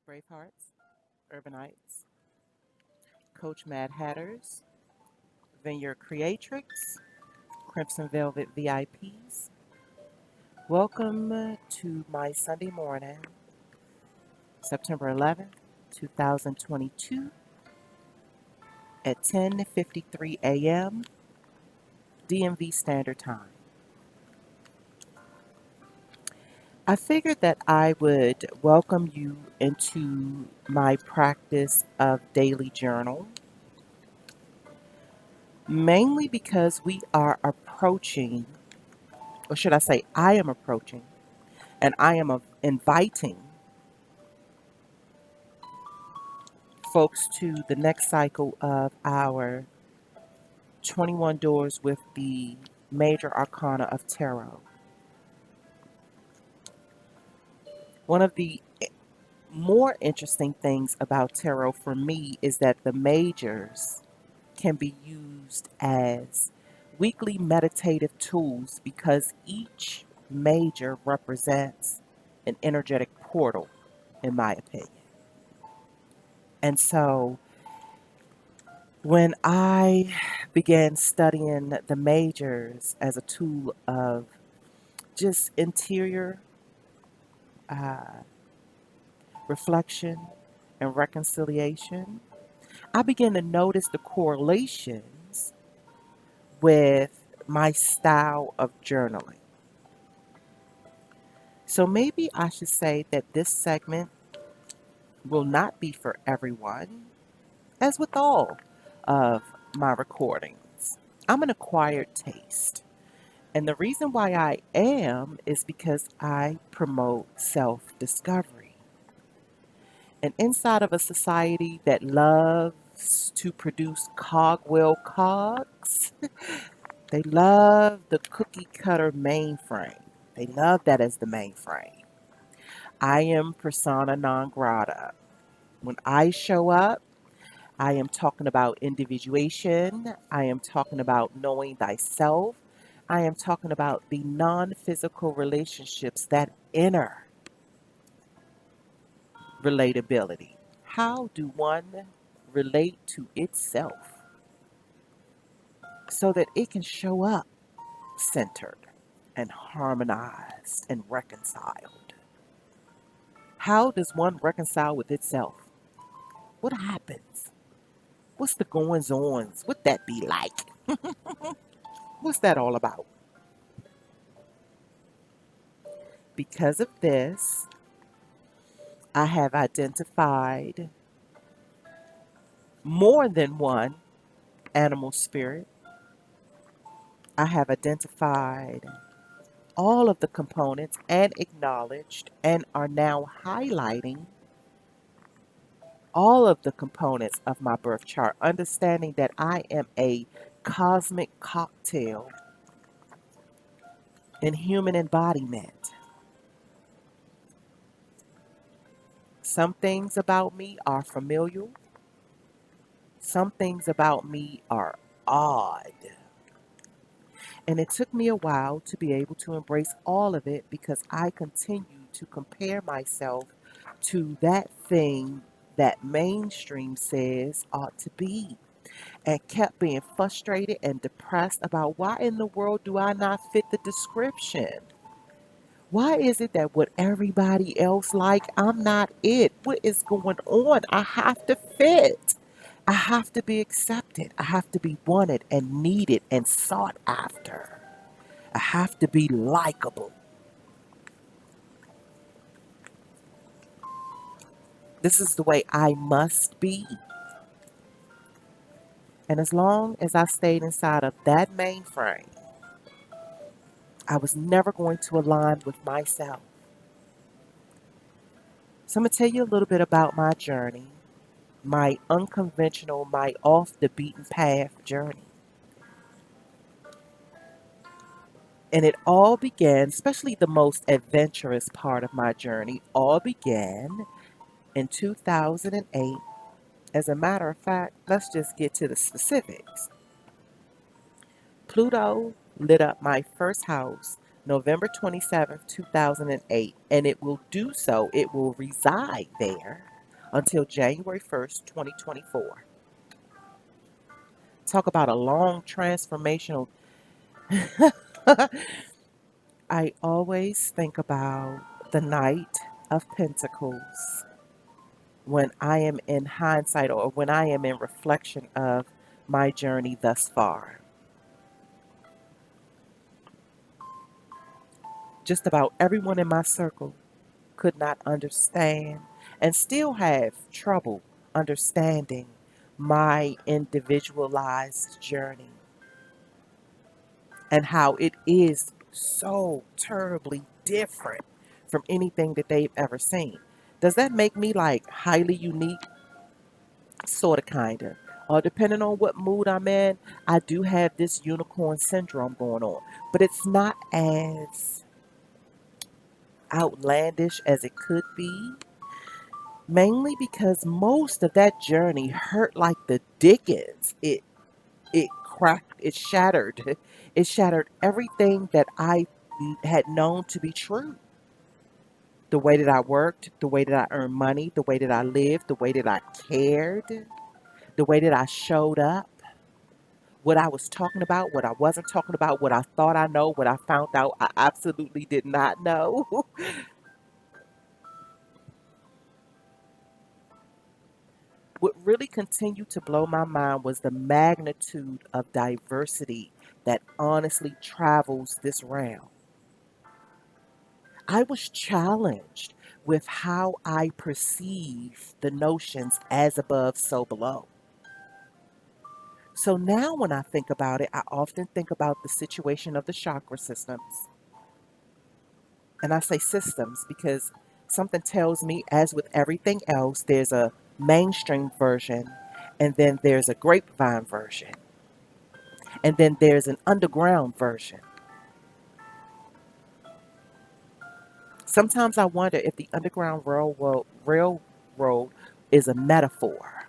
Bravehearts, Urbanites, Coach Mad Hatters, Vineyard Creatrix, Crimson Velvet VIPs. Welcome to my Sunday morning, September 11th, 2022 at 10:53 a.m. DMV Standard Time. I figured that I would welcome you into my practice of daily journal, mainly because we are approaching, or should I say, I am approaching, and I am inviting folks to the next cycle of our 21 Doors with the Major Arcana of Tarot. One of the more interesting things about tarot for me is that the majors can be used as weekly meditative tools because each major represents an energetic portal, in my opinion. And so when I began studying the majors as a tool of just interior uh, reflection and reconciliation, I began to notice the correlations with my style of journaling. So maybe I should say that this segment will not be for everyone, as with all of my recordings. I'm an acquired taste. And the reason why I am is because I promote self discovery. And inside of a society that loves to produce cogwheel cogs, they love the cookie cutter mainframe. They love that as the mainframe. I am persona non grata. When I show up, I am talking about individuation. I am talking about knowing thyself. I am talking about the non physical relationships, that inner relatability. How do one relate to itself so that it can show up centered and harmonized and reconciled? How does one reconcile with itself? What happens? What's the goings ons? What that be like? What's that all about? Because of this, I have identified more than one animal spirit. I have identified all of the components and acknowledged and are now highlighting all of the components of my birth chart, understanding that I am a cosmic cocktail in human embodiment. Some things about me are familial, some things about me are odd. And it took me a while to be able to embrace all of it because I continue to compare myself to that thing that mainstream says ought to be, and kept being frustrated and depressed about why in the world do I not fit the description? Why is it that what everybody else like, I'm not it? What is going on? I have to fit. I have to be accepted. I have to be wanted and needed and sought after. I have to be likable. This is the way I must be. And as long as I stayed inside of that mainframe, I was never going to align with myself. So I'm going to tell you a little bit about my journey, my unconventional, my off the beaten path journey. And it all began, especially the most adventurous part of my journey, all began in 2008. As a matter of fact, let's just get to the specifics. Pluto lit up my first house November 27th, 2008, and it will do so, it will reside there until January 1st, 2024. Talk about a long transformational. I always think about the Knight of Pentacles when I am in hindsight or when I am in reflection of my journey thus far. Just about everyone in my circle could not understand and still have trouble understanding my individualized journey and how it is so terribly different from anything that they've ever seen. Does that make me like highly unique? Sort of, kind of. Or depending on what mood I'm in, I do have this unicorn syndrome going on. But it's not as outlandish as it could be, mainly because most of that journey hurt like the dickens. It cracked, it shattered. It shattered everything that I had known to be true. The way that I worked, the way that I earned money, the way that I lived, the way that I cared, the way that I showed up, what I was talking about, what I wasn't talking about, what I thought I know, what I found out I absolutely did not know. What really continued to blow my mind was the magnitude of diversity that honestly travels this realm. I was challenged with how I perceive the notions as above, so below. So now when I think about it, I often think about the situation of the chakra systems. And I say systems because something tells me, as with everything else, there's a mainstream version, and then there's a grapevine version, and then there's an underground version. Sometimes I wonder if the Underground Railroad is a metaphor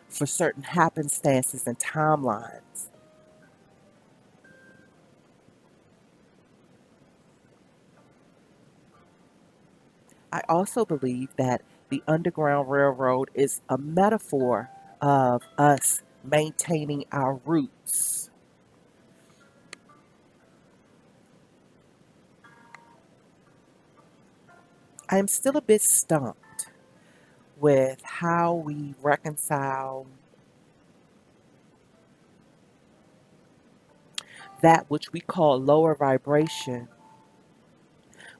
for certain happenstances and timelines. I also believe that the Underground Railroad is a metaphor of us maintaining our roots. I am still a bit stumped with how we reconcile that which we call lower vibration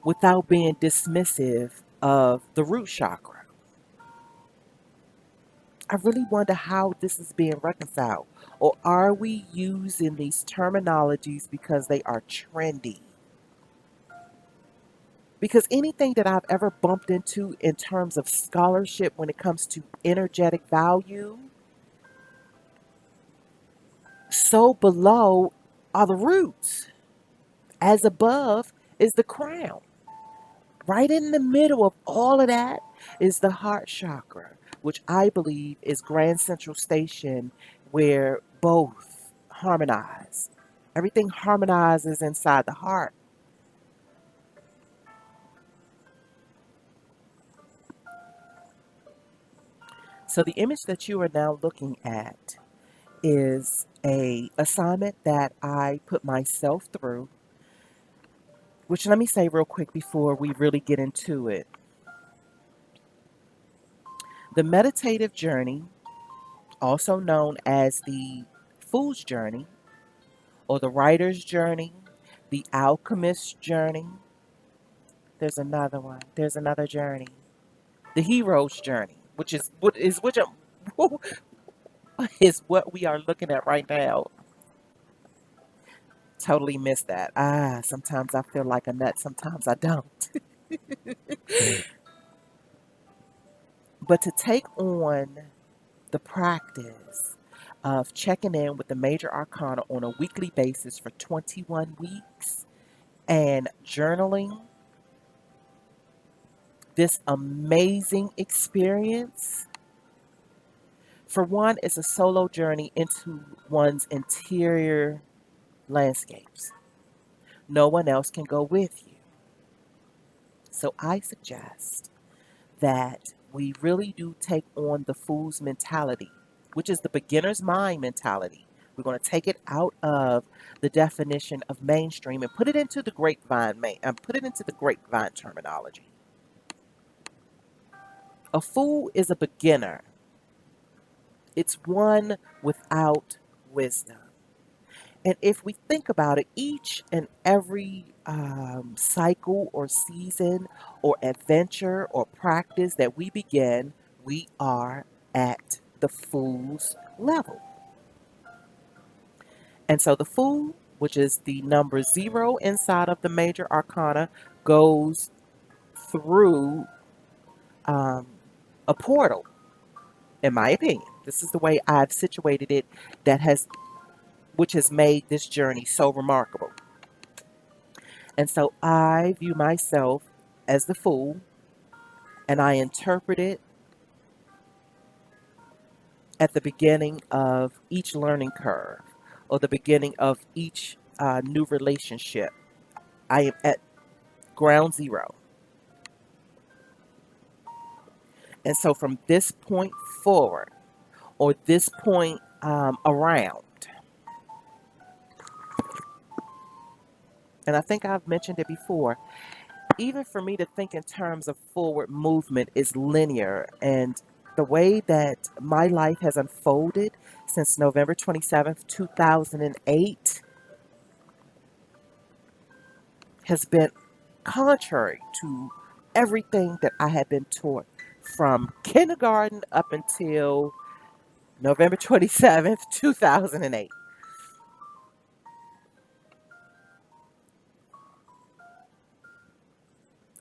without being dismissive of the root chakra. I really wonder how this is being reconciled. Or are we using these terminologies because they are trendy? Because anything that I've ever bumped into in terms of scholarship when it comes to energetic value, so below are the roots. As above is the crown. Right in the middle of all of that is the heart chakra, which I believe is Grand Central Station, where both harmonize. Everything harmonizes inside the heart. So the image that you are now looking at is a assignment that I put myself through, which let me say real quick before we really get into it. The meditative journey, also known as the fool's journey, or the writer's journey, the alchemist's journey. There's another one. There's another journey. The hero's journey, which is is what we are looking at right now. Totally missed that. Sometimes I feel like a nut, sometimes I don't. But to take on the practice of checking in with the major arcana on a weekly basis for 21 weeks and journaling this amazing experience. For one, it's a solo journey into one's interior landscapes. No one else can go with you. So I suggest that we really do take on the fool's mentality, which is the beginner's mind mentality. We're going to take it out of the definition of mainstream and put it into the grapevine put it into the grapevine terminology. A fool is a beginner. It's one without wisdom. And if we think about it, each and every cycle or season or adventure or practice that we begin, we are at the fool's level. And so the fool, which is the number zero inside of the major arcana, goes through um, a portal, in my opinion. This is the way I've situated it, which has made this journey so remarkable. And so I view myself as the fool, and I interpret it at the beginning of each learning curve or the beginning of each new relationship. I am at ground zero. And so from this point forward, or this point around, and I think I've mentioned it before, even for me to think in terms of forward movement is linear. And the way that my life has unfolded since November 27th, 2008, has been contrary to everything that I had been taught from kindergarten up until November 27th, 2008.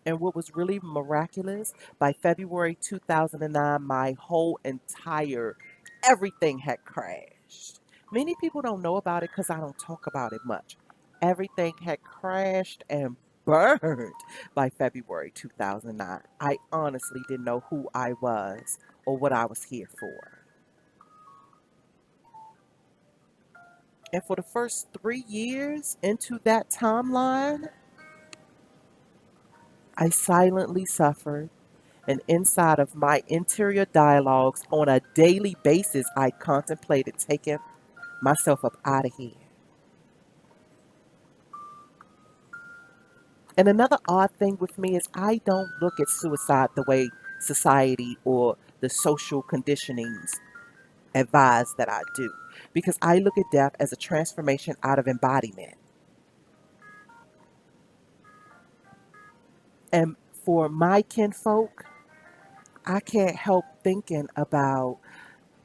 And what was really miraculous, by February 2009, my whole entire everything had crashed. Many people don't know about it because I don't talk about it much. Everything had crashed and burned by February 2009. I honestly didn't know who I was or what I was here for. And for the first 3 years into that timeline, I silently suffered. And inside of my interior dialogues on a daily basis, I contemplated taking myself up out of here. And another odd thing with me is I don't look at suicide the way society or the social conditionings advise that I do, because I look at death as a transformation out of embodiment. And for my kinfolk, I can't help thinking about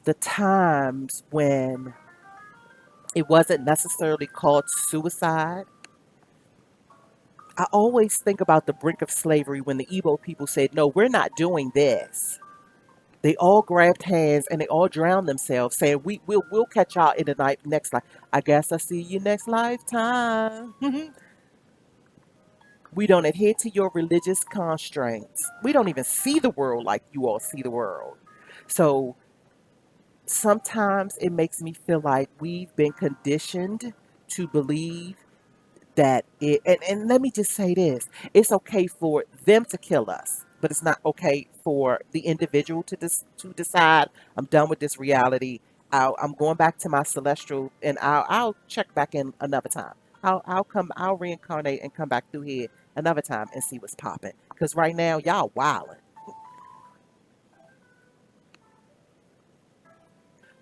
the times when it wasn't necessarily called suicide. I always think about the brink of slavery when the Igbo people said, no, we're not doing this. They all grabbed hands and they all drowned themselves, saying, we'll catch y'all in the next life. I guess I'll see you next lifetime. We don't adhere to your religious constraints. We don't even see the world like you all see the world. So sometimes it makes me feel like we've been conditioned to believe that and let me just say this, it's okay for them to kill us, but it's not okay for the individual to decide, I'm done with this reality. I'm going back to my celestial, and I'll check back in another time. I'll reincarnate and come back through here another time and see what's popping, because right now y'all wilding.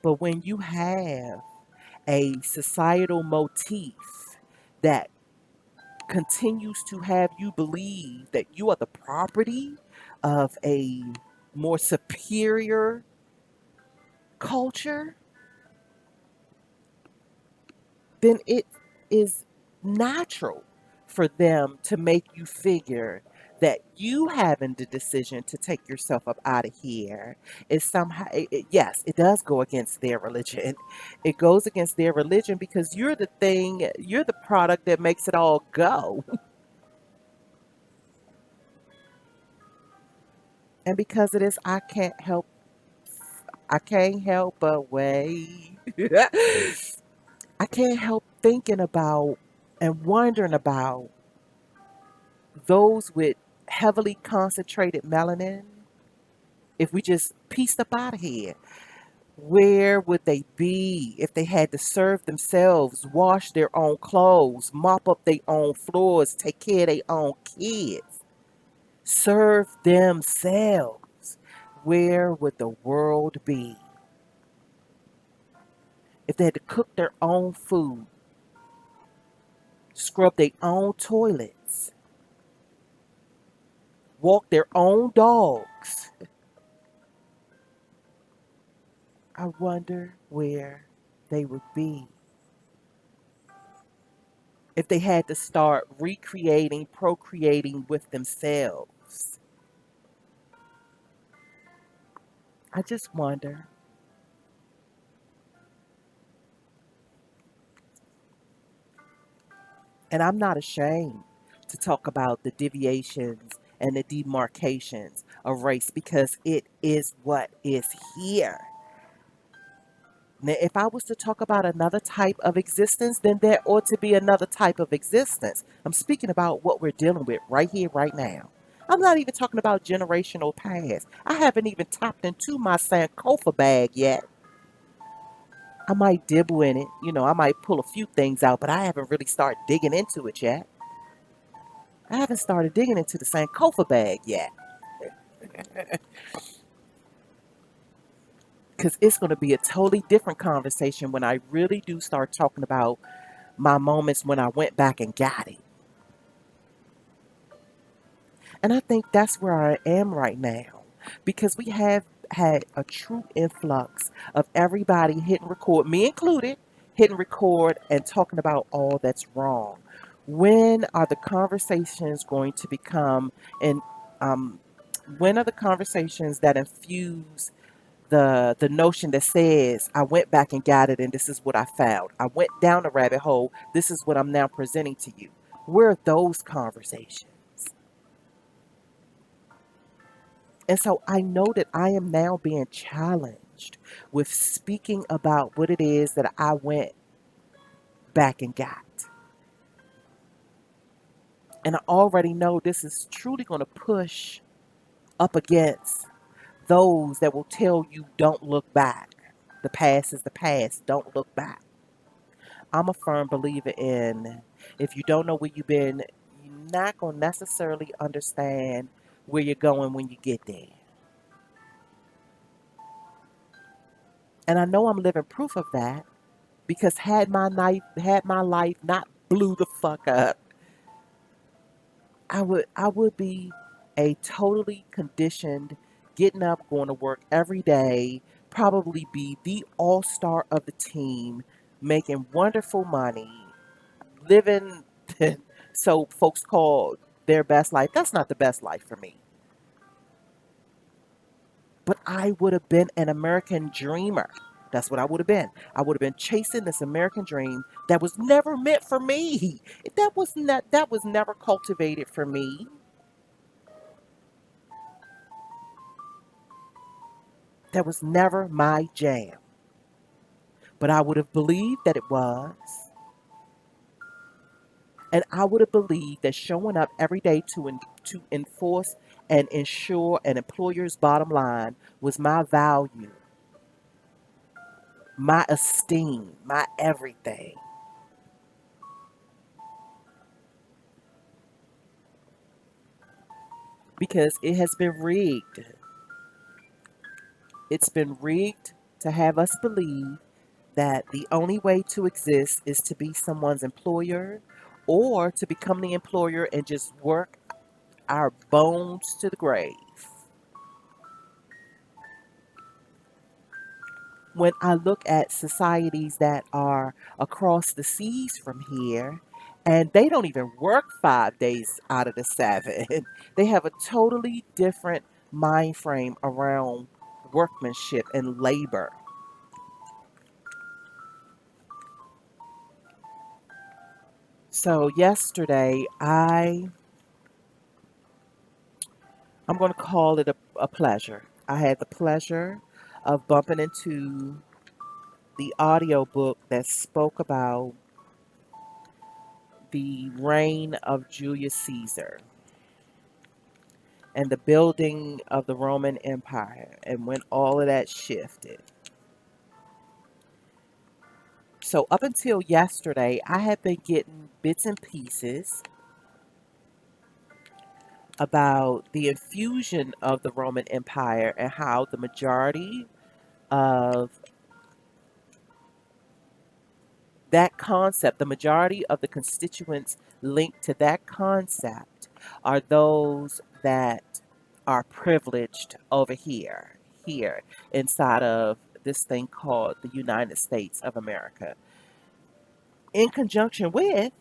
But when you have a societal motif that continues to have you believe that you are the property of a more superior culture, then it is natural for them to make you figure that you having the decision to take yourself up out of here is somehow, yes, it does go against their religion. It goes against their religion because you're the product that makes it all go. And because of this, I can't help but wait. I can't help thinking about and wondering about those with heavily concentrated melanin If we just pieced up out of here, where would they be if they had to serve themselves, wash their own clothes, mop up their own floors, take care of their own kids, serve themselves? Where would the world be if they had to cook their own food, scrub their own toilets, walk their own dogs? I wonder where they would be if they had to start recreating, procreating with themselves. I just wonder. And I'm not ashamed to talk about the deviations and the demarcations of race because it is what is here. Now, if I was to talk about another type of existence, then there ought to be another type of existence. I'm speaking about what we're dealing with right here, right now. I'm not even talking about generational past. I haven't even tapped into my Sankofa bag yet. I might dibble in it, I might pull a few things out, but I haven't really started digging into it yet. I haven't started digging into the Sankofa bag yet. Because it's going to be a totally different conversation when I really do start talking about my moments when I went back and got it. And I think that's where I am right now because we have had a true influx of everybody hitting record, me included, hitting record and talking about all that's wrong. When are the conversations going to become, and um, when are the conversations that infuse the notion that says I went back and got it and this is what I found. I went down the rabbit hole. This is what I'm now presenting to you. Where are those conversations? And so I know that I am now being challenged with speaking about what it is that I went back and got. And I already know this is truly going to push up against those that will tell you don't look back. The past is the past. Don't look back. I'm a firm believer in if you don't know where you've been, you're not going to necessarily understand where you're going when you get there. And I know I'm living proof of that because had my life not blew the fuck up, I would be a totally conditioned, getting up, going to work every day, probably be the all-star of the team, making wonderful money, living so folks call their best life. That's not the best life for me. But I would have been an American dreamer. That's what I would have been. I would have been chasing this American dream that was never meant for me. That was never cultivated for me. That was never my jam. But I would have believed that it was. And I would have believed that showing up every day to enforce and ensure an employer's bottom line was my value, my esteem, my everything. Because it has been rigged. It's been rigged to have us believe that the only way to exist is to be someone's employer or to become the employer and just work our bones to the grave. When I look at societies that are across the seas from here, and they don't even work 5 days out of the seven, they have a totally different mind frame around workmanship and labor. So yesterday, I'm going to call it a pleasure. I had the pleasure of bumping into the audiobook that spoke about the reign of Julius Caesar. and the building of the Roman Empire and when all of that shifted. So up until yesterday, I had been getting bits and pieces about the infusion of the Roman Empire and how the majority of that concept, the majority of the constituents linked to that concept are those that are privileged over here inside of this thing called the United States of America. In conjunction with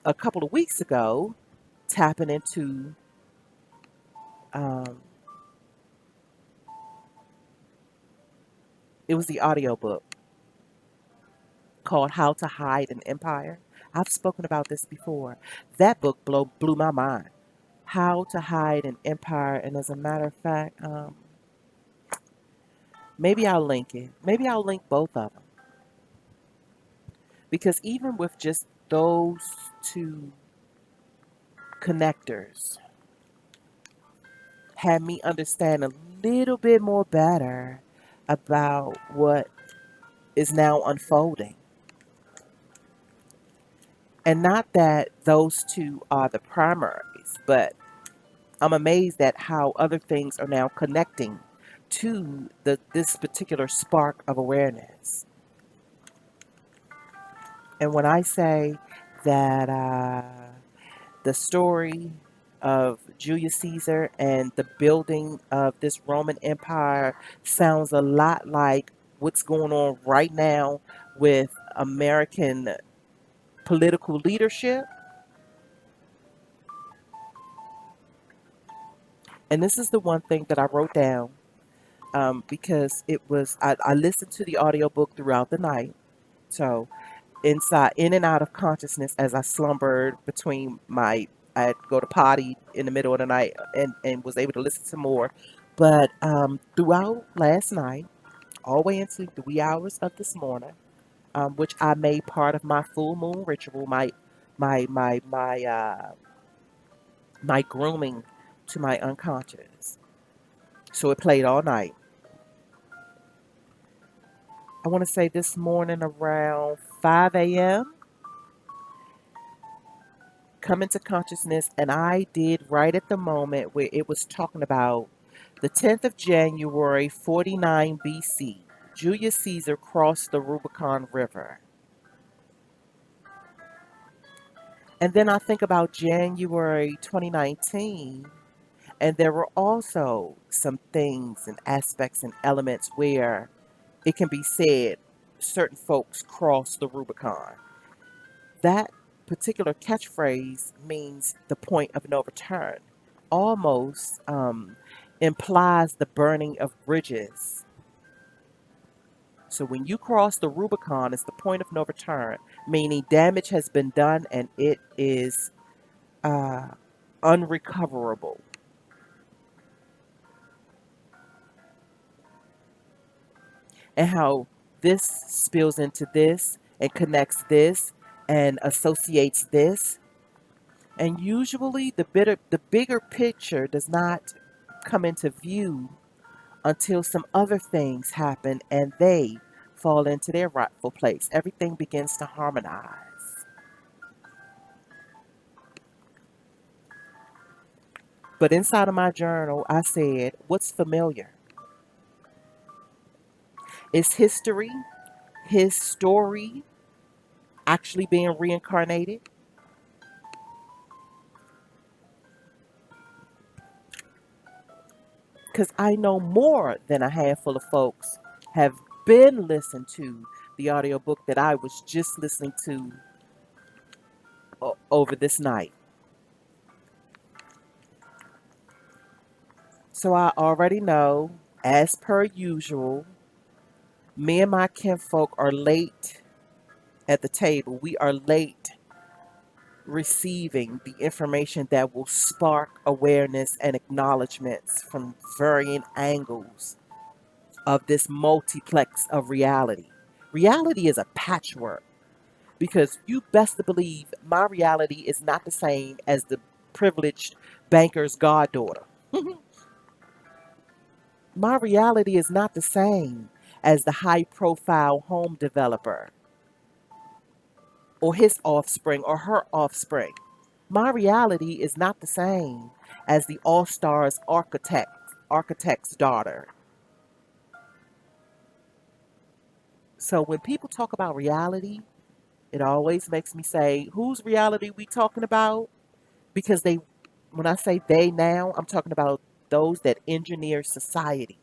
a couple of weeks ago, tapping into um, it was the audiobook called How to Hide an Empire. I've spoken about this before. That book blew my mind. How to Hide an Empire. And as a matter of fact, maybe I'll link it. Maybe I'll link both of them. Because even with just those two connectors, had me understand a little bit more better about what is now unfolding. And not that those two are the primaries, but I'm amazed at how other things are now connecting to this particular spark of awareness. And when I say that the story of Julius Caesar and the building of this Roman Empire sounds a lot like what's going on right now with American political leadership. And this is the one thing that I wrote down because I listened to the audiobook throughout the night. So in and out of consciousness as I slumbered between I'd go to potty in the middle of the night and was able to listen to more. But throughout last night, all the way into the wee hours of this morning, which I made part of my full moon ritual, my my my uh, my grooming to my unconscious. So it played all night. I want to say this morning around 5 a.m. come into consciousness, and I did right at the moment where it was talking about the 10th of January 49 BC. Julius Caesar crossed the Rubicon River. And then I think about January 2019, and there were also some things and aspects and elements where it can be said certain folks crossed the Rubicon. That particular catchphrase means the point of no return, almost implies the burning of bridges. So when you cross the Rubicon, it's the point of no return, meaning damage has been done and it is uh, unrecoverable. And how this spills into this and connects this and associates this. And usually the bigger picture does not come into view until some other things happen and they fall into their rightful place. Everything begins to harmonize. But inside of my journal, I said, what's familiar? Is history, his story, actually being reincarnated? Because I know more than a handful of folks have been listening to the audiobook that I was just listening to over this night. So I already know, as per usual, me and my kinfolk are late at the table. We are late receiving the information that will spark awareness and acknowledgments from varying angles of this multiplex of reality. Reality is a patchwork because you best to believe my reality is not the same as the privileged banker's goddaughter. My reality is not the same as the high profile home developer or his offspring or her offspring. My reality is not the same as the All Stars architect's daughter. So when people talk about reality, it always makes me say, whose reality we talking about? Because when I say they now, I'm talking about those that engineer society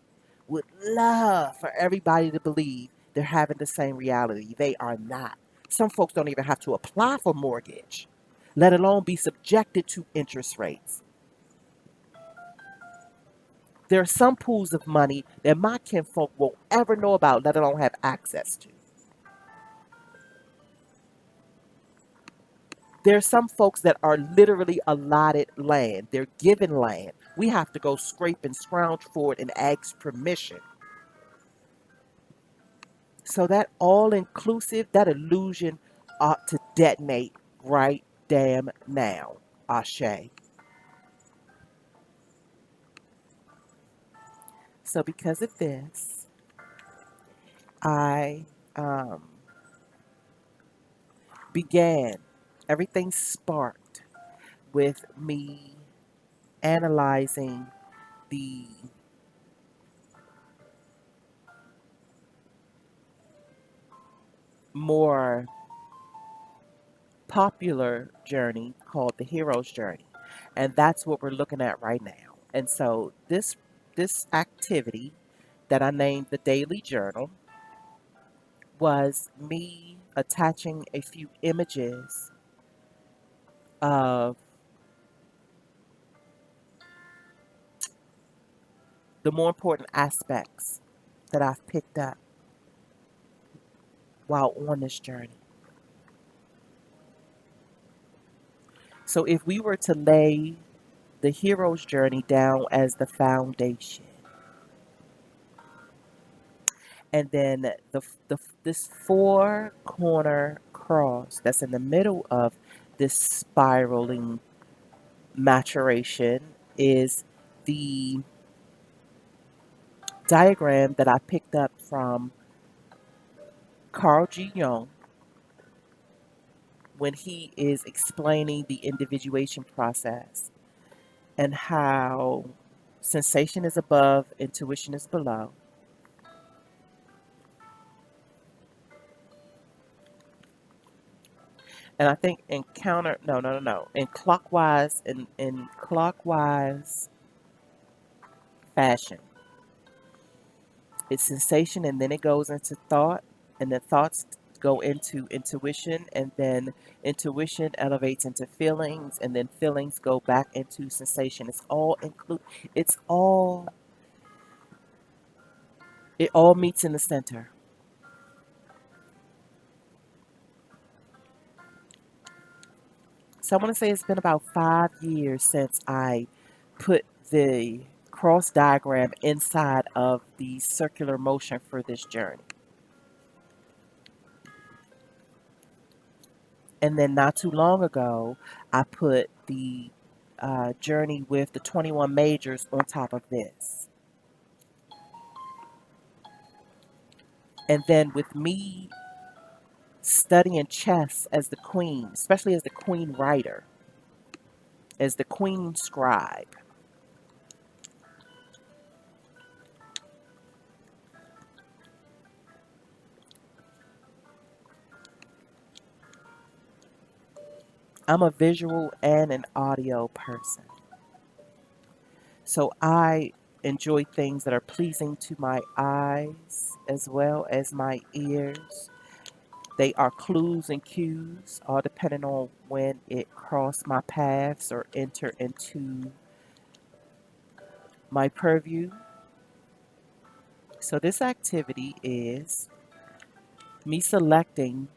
would love for everybody to believe they're having the same reality. They are not. Some folks don't even have to apply for mortgage, let alone be subjected to interest rates. There are some pools of money that my kinfolk won't ever know about, let alone have access to. There are some folks that are literally allotted land. They're given land. We have to go scrape and scrounge for it and ask permission. So that all inclusive, that illusion ought to detonate right damn now. Ashe. So because of this, I began, everything sparked with me analyzing the more popular journey called the hero's journey. And that's what we're looking at right now. And so this activity that I named the daily journal was me attaching a few images of the more important aspects that I've picked up while on this journey. So if we were to lay the hero's journey down as the foundation, and then this four corner cross that's in the middle of this spiraling maturation is the diagram that I picked up from Carl G. Jung when he is explaining the individuation process and how sensation is above, intuition is below. And I think in counter, no. In clockwise fashion, it's sensation and then it goes into thought, and then thoughts go into intuition, and then intuition elevates into feelings, and then feelings go back into sensation. It's all, it all meets in the center. So I want to say it's been about 5 years since I put the cross diagram inside of the circular motion for this journey. And then not too long ago, I put the journey with the 21 majors on top of this. And then with me studying chess as the queen, especially as the queen writer, as the queen scribe, I'm a visual and an audio person. So I enjoy things that are pleasing to my eyes as well as my ears. They are clues and cues, all depending on when it crossed my paths or enter into my purview. So this activity is me selecting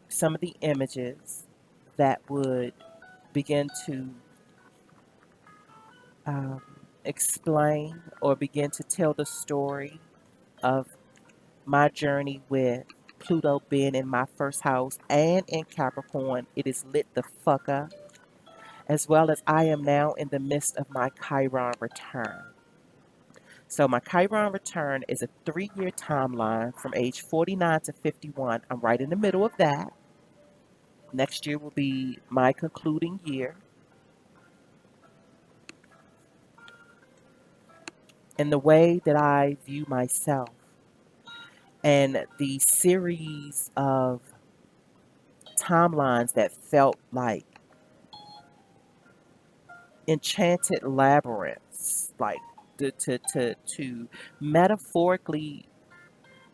some of the images that would begin to um, explain or begin to tell the story of my journey with Pluto being in my first house and in Capricorn. It is lit the fuck up. as well as I am now in the midst of my Chiron return. So my Chiron return is a 3-year timeline from age 49 to 51. I'm right in the middle of that. Next year will be my concluding year. And the way that I view myself and the series of timelines that felt like enchanted labyrinths, like to metaphorically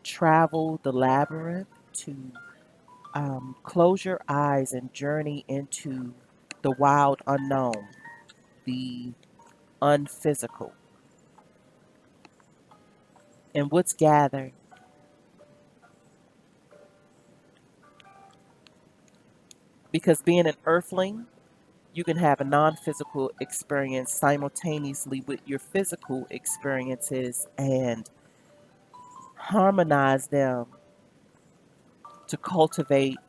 travel the labyrinth, to close your eyes and journey into the wild unknown, the unphysical, and what's gathered. Because being an earthling, you can have a non physical experience simultaneously with your physical experiences and harmonize them to cultivate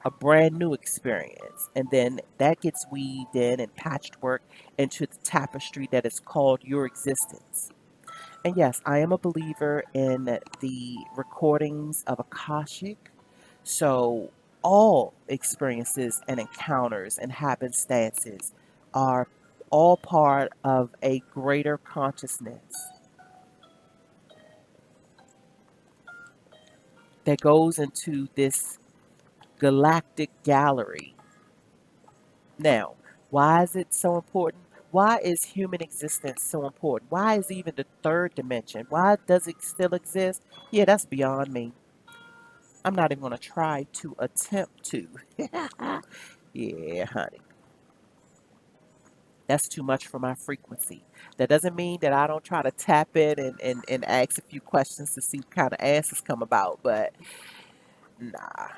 a brand new experience. And then that gets weaved in and patchwork into the tapestry that is called your existence. And yes, I am a believer in the recordings of Akashic. So all experiences and encounters and happenstances are all part of a greater consciousness that goes into this galactic gallery. Now, why is it so important? Why is human existence so important? Why is even the third dimension? Why does it still exist? Yeah, that's beyond me. I'm not even going to try to attempt to. Yeah, honey. That's too much for my frequency. That doesn't mean that I don't try to tap in and ask a few questions to see what kind of answers come about, but nah,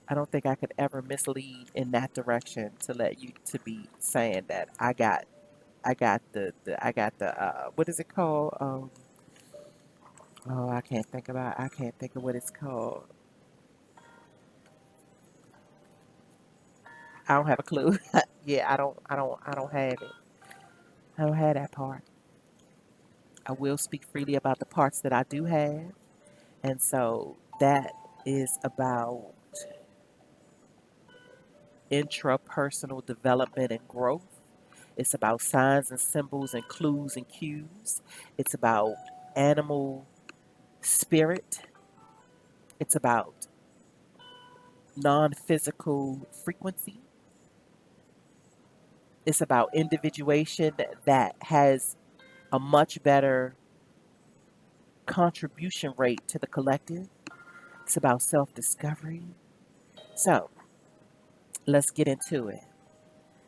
I don't think I could ever mislead in that direction to let you to be saying that I got the what is it called? Oh, I can't think of what it's called. I don't have a clue. Yeah, I don't have it. I don't have that part. I will speak freely about the parts that I do have. And so that is about intrapersonal development and growth. It's about signs and symbols and clues and cues. It's about animal spirit. It's about non physical frequency. It's about individuation that has a much better contribution rate to the collective. It's about self discovery. So let's get into it.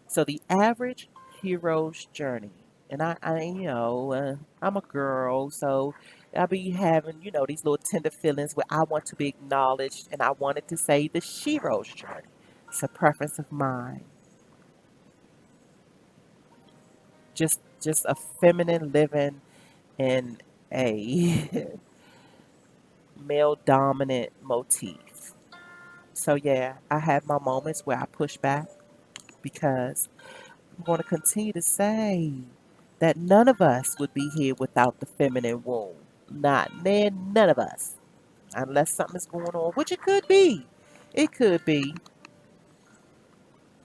So the average hero's journey, and I'm a girl, so I be having, these little tender feelings where I want to be acknowledged, and I wanted to say the shero's journey. It's a preference of mine. Just a feminine living in a male dominant motif. So yeah, I have my moments where I push back because I'm going to continue to say that none of us would be here without the feminine womb. None of us. Unless something's going on, which it could be. It could be.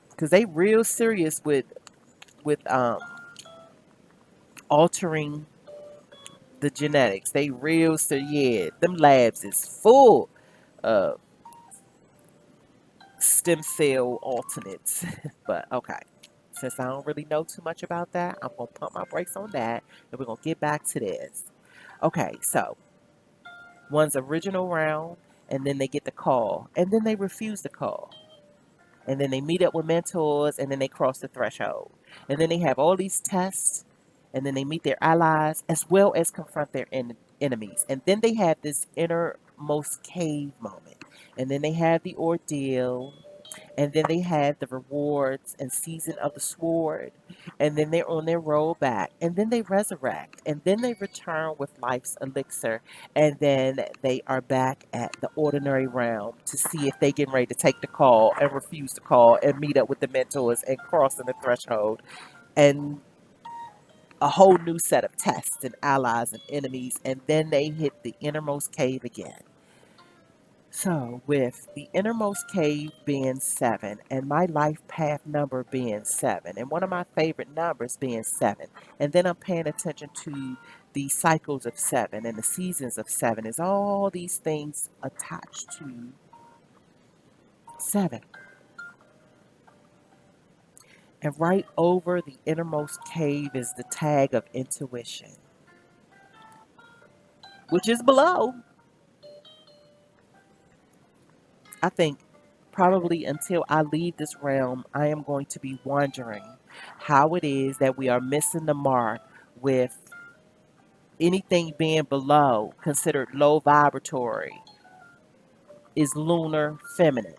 Because they real serious with altering the genetics. They real serious. Yeah, them labs is full of stem cell alternates. But okay. Since I don't really know too much about that, I'm gonna pump my brakes on that and we're gonna get back to this. Okay, so one's original round, and then they get the call, and then they refuse the call, and then they meet up with mentors, and then they cross the threshold, and then they have all these tests, and then they meet their allies as well as confront their enemies, and then they have this innermost cave moment, and then they have the ordeal, And then they had the rewards and season of the sword. And then they're on their road back. And then they resurrect. And then they return with life's elixir. And then they are back at the ordinary realm to see if they get ready to take the call and refuse the call and meet up with the mentors and crossing the threshold. And a whole new set of tests and allies and enemies. And then they hit the innermost cave again. So, with the innermost cave being 7 and my life path number being 7, and one of my favorite numbers being 7, and then I'm paying attention to the cycles of 7 and the seasons of 7, is all these things attached to 7. And right over the innermost cave is the tag of intuition, which is below. I think probably until I leave this realm, I am going to be wondering how it is that we are missing the mark with anything being below, considered low vibratory, is lunar feminine.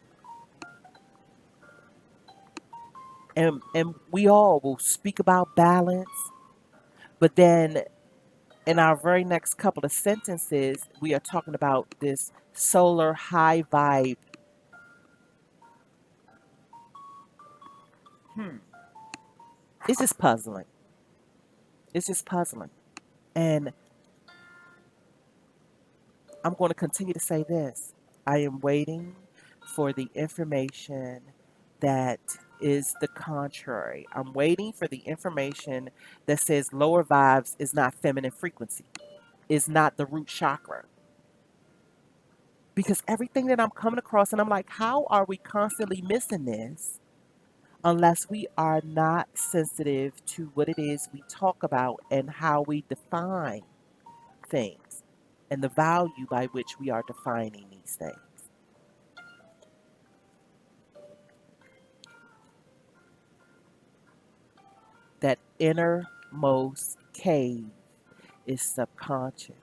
And we all will speak about balance, but then in our very next couple of sentences, we are talking about this solar high vibe. Hmm. It's just puzzling. It's just puzzling. And I'm going to continue to say this. I am waiting for the information that is the contrary. I'm waiting for the information that says lower vibes is not feminine frequency, is not the root chakra. Because everything that I'm coming across, and I'm like, how are we constantly missing this unless we are not sensitive to what it is we talk about and how we define things and the value by which we are defining these things? That innermost cave is subconscious.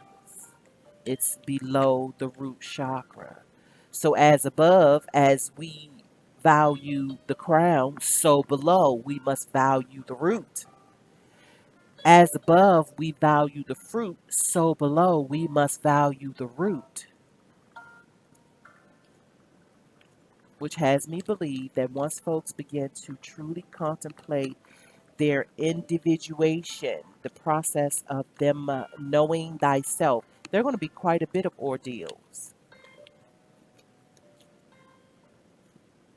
It's below the root chakra. So as above, as we value the crown, so below we must value the root. As above we value the fruit, so below we must value the root. Which has me believe that once folks begin to truly contemplate their individuation, the process of them knowing thyself, there are going to be quite a bit of ordeals.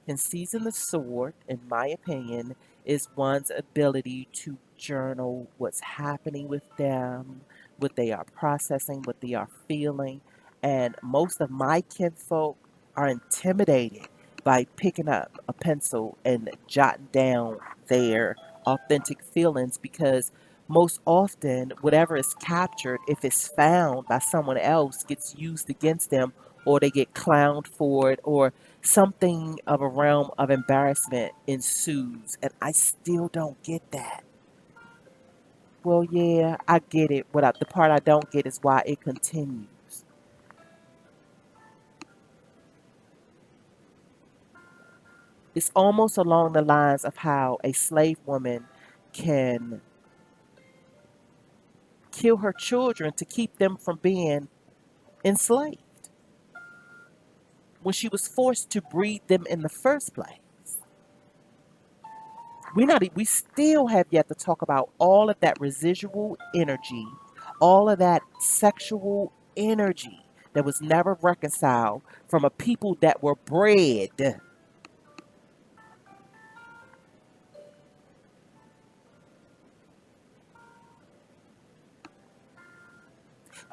And seizing the sword, in my opinion, is one's ability to journal what's happening with them, what they are processing, what they are feeling. And most of my kinfolk are intimidated by picking up a pencil and jotting down their authentic feelings because most often, whatever is captured, if it's found by someone else, gets used against them, or they get clowned for it, or something of a realm of embarrassment ensues. And I still don't get that. Well, yeah, I get it. The part I don't get is why it continues. It's almost along the lines of how a slave woman can kill her children to keep them from being enslaved when she was forced to breed them in the first place. We still have yet to talk about all of that residual energy, all of that sexual energy that was never reconciled from a people that were bred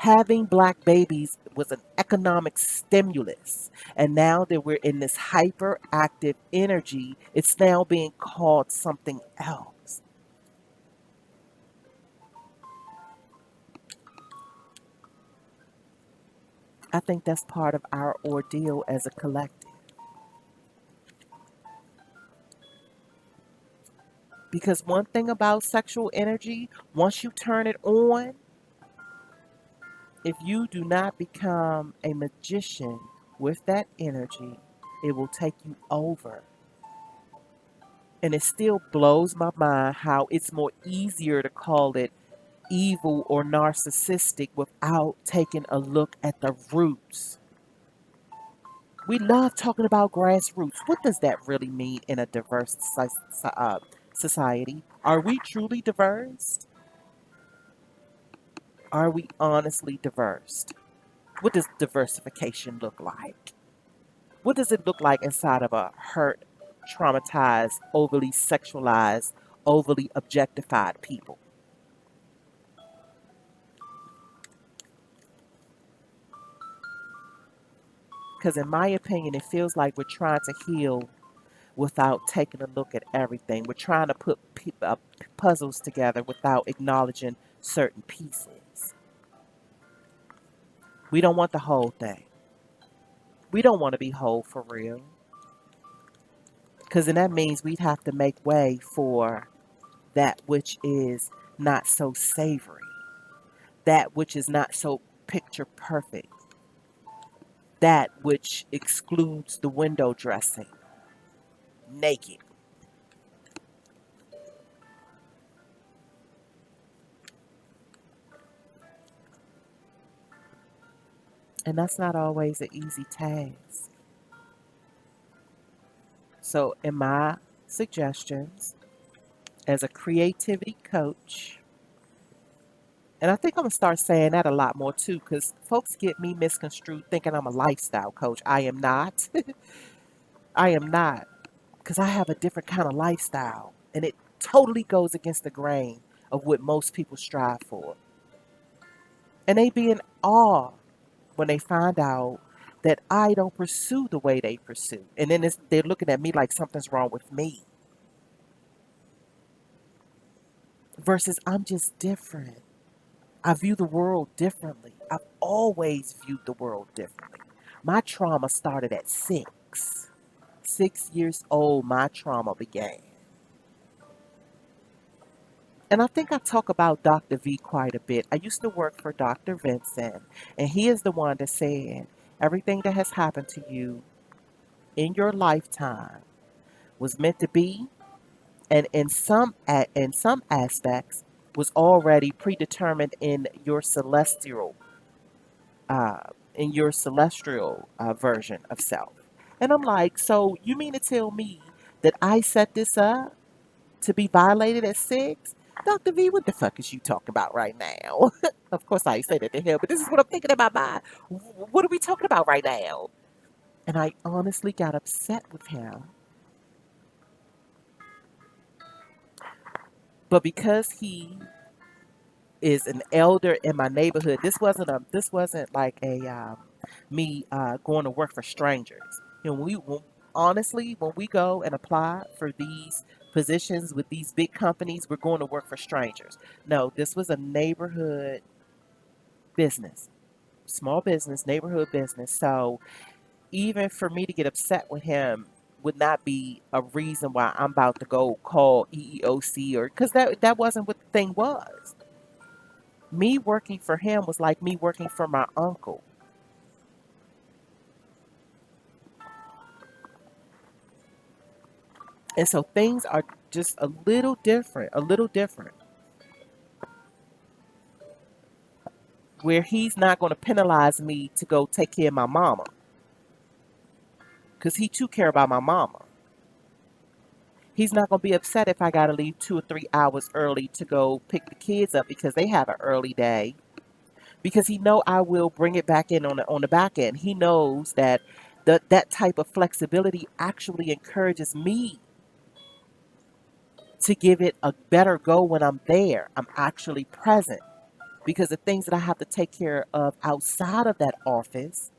having black babies was an economic stimulus. And now that we're in this hyperactive energy, it's now being called something else. I think that's part of our ordeal as a collective. Because one thing about sexual energy, once you turn it on, if you do not become a magician with that energy, it will take you over. And it still blows my mind how it's more easier to call it evil or narcissistic without taking a look at the roots. We love talking about grassroots. What does that really mean in a diverse society? Are we truly diverse? Are we honestly diverse? What does diversification look like? What does it look like inside of a hurt, traumatized, overly sexualized, overly objectified people? Because, in my opinion, it feels like we're trying to heal without taking a look at everything. We're trying to put puzzles together without acknowledging certain pieces. We don't want the whole thing. We don't want to be whole for real. Because then that means we'd have to make way for that which is not so savory, that which is not so picture perfect, that which excludes the window dressing, naked. And that's not always an easy task. So, in my suggestions as a creativity coach, and I think I'm gonna start saying that a lot more too, because folks get me misconstrued thinking I'm a lifestyle coach. I am not. I am not, because I have a different kind of lifestyle, and it totally goes against the grain of what most people strive for. And they be in awe when they find out that I don't pursue the way they pursue. And then they're looking at me like something's wrong with me. Versus I'm just different. I view the world differently. I've always viewed the world differently. My trauma started at 6. 6 years old, my trauma began. And I think I talk about Dr. V quite a bit. I used to work for Dr. Vincent, and he is the one that said everything that has happened to you in your lifetime was meant to be, and in some aspects was already predetermined uh, in your celestial version of self. And I'm like, so you mean to tell me that I set this up to be violated at 6? Dr. V, what the fuck is you talking about right now? Of course, I ain't say that to him, but this is what I'm thinking about. What are we talking about right now? And I honestly got upset with him. But because he is an elder in my neighborhood, this wasn't like a me going to work for strangers. You know, honestly, when we go and apply for these positions with these big companies, we're going to work for strangers. No, this was a neighborhood business, small business, neighborhood business. So even for me to get upset with him would not be a reason why I'm about to go call EEOC, or because that wasn't what the thing was. Me working for him was like me working for my uncle. And so things are just a little different, where he's not going to penalize me to go take care of my mama because he too care about my mama. He's not going to be upset if I got to leave 2 or 3 hours early to go pick the kids up because they have an early day, because he know I will bring it back in on the back end. He knows that that type of flexibility actually encourages me to give it a better go when I'm there. I'm actually present, because the things that I have to take care of outside of that office,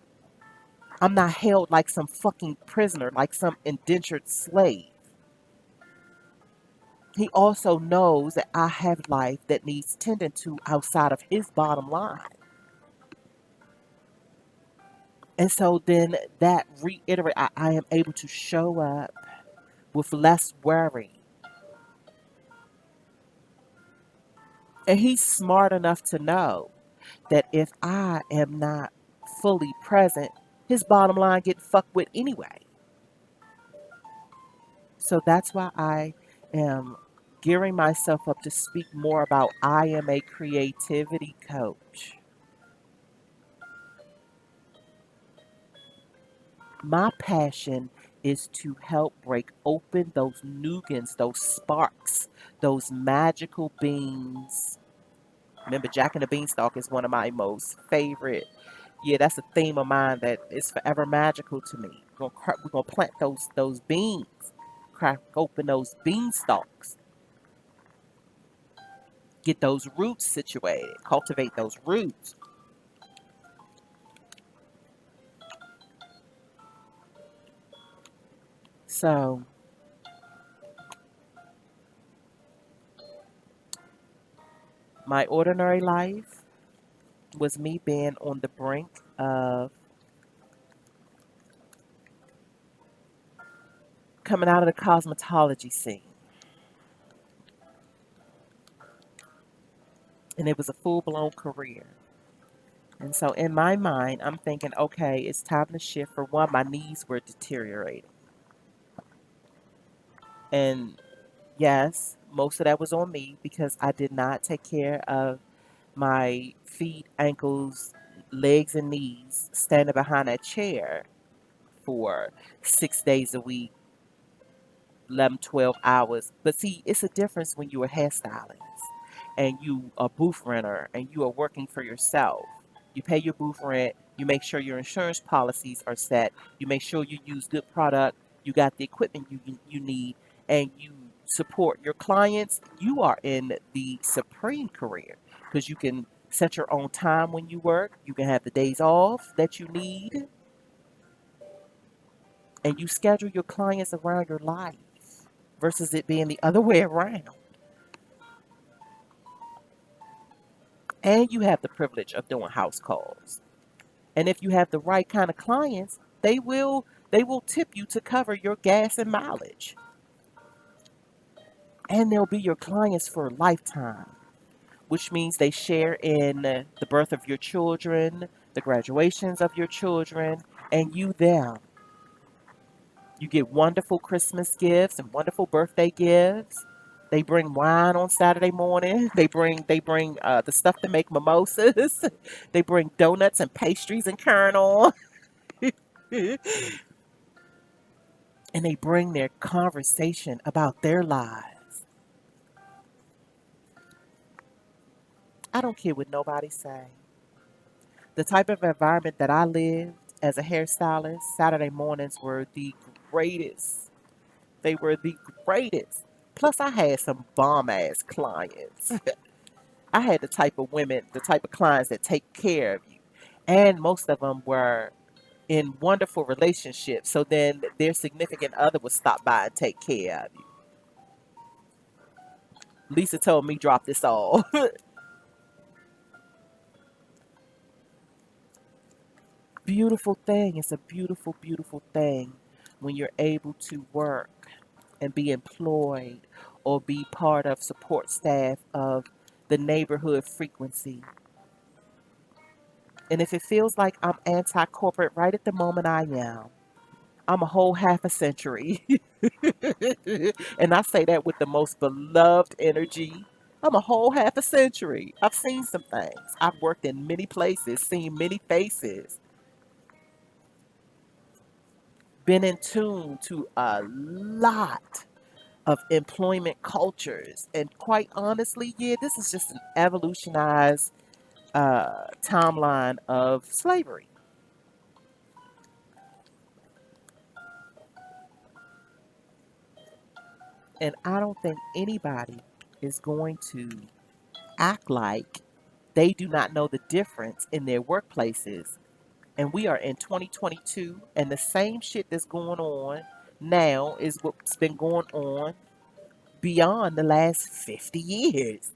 I'm not held like some fucking prisoner, like some indentured slave. He also knows that I have life that needs tending to outside of his bottom line. And so then that reiterate, I am able to show up with less worry. And he's smart enough to know that if I am not fully present, his bottom line get fucked with anyway. So that's why I am gearing myself up to speak more about I am a creativity coach. My passion is to help break open those nougans, those sparks, those magical beans. Remember, Jack and the Beanstalk is one of my most favorite. Yeah, that's a theme of mine that is forever magical to me. We're gonna plant those beans, crack open those beanstalks, get those roots situated, cultivate those roots. So my ordinary life was me being on the brink of coming out of the cosmetology scene. And it was a full blown career. And so in my mind, I'm thinking, okay, it's time to shift. For one, my knees were deteriorating. And yes, most of that was on me because I did not take care of my feet, ankles, legs, and knees standing behind that chair for 6 days a week, 11, 12 hours. But see, it's a difference when you're a hairstylist and you a booth renter and you are working for yourself. You pay your booth rent, you make sure your insurance policies are set, you make sure you use good product, you got the equipment you need, and you support your clients. You are in the supreme career because you can set your own time when you work, you can have the days off that you need, and you schedule your clients around your life versus it being the other way around. And you have the privilege of doing house calls. And if you have the right kind of clients, they will tip you to cover your gas and mileage. And they'll be your clients for a lifetime, which means they share in the birth of your children, the graduations of your children, and you them. You get wonderful Christmas gifts and wonderful birthday gifts. They bring wine on Saturday morning. They bring the stuff to make mimosas. They bring donuts and pastries and kernel. And they bring their conversation about their lives. I don't care what nobody say. The type of environment that I lived as a hairstylist, Saturday mornings were the greatest. They were the greatest. Plus, I had some bomb ass clients. I had the type of women, the type of clients that take care of you. And most of them were in wonderful relationships. So then their significant other would stop by and take care of you. Lisa told me drop this all. Beautiful thing. It's a beautiful, beautiful thing when you're able to work and be employed or be part of support staff of the neighborhood frequency. And if it feels like I'm anti corporate right at the moment, I am. I'm a whole half a century. And I say that with the most beloved energy. I'm a whole half a century. I've seen some things. I've worked in many places, seen many faces, been in tune to a lot of employment cultures. And quite honestly, yeah, this is just an evolutionized timeline of slavery. And I don't think anybody is going to act like they do not know the difference in their workplaces. And we are in 2022, and the same shit that's going on now is what's been going on beyond the last 50 years.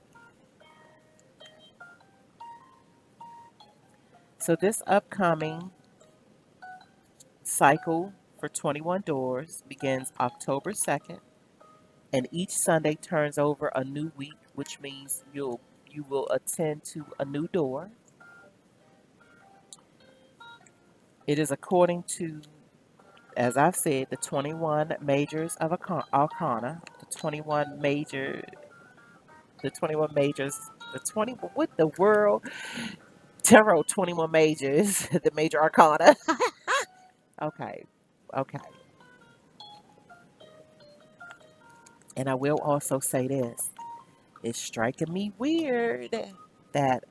So, this upcoming cycle for 21 Doors begins October 2nd, and each Sunday turns over a new week, which means you will attend to a new door. It is according to as I've said, the 21 majors of Arcana, the 21 majors, the 20, what the world? Tarot 21 majors, the major arcana. Okay, okay. And I will also say this, it's striking me weird that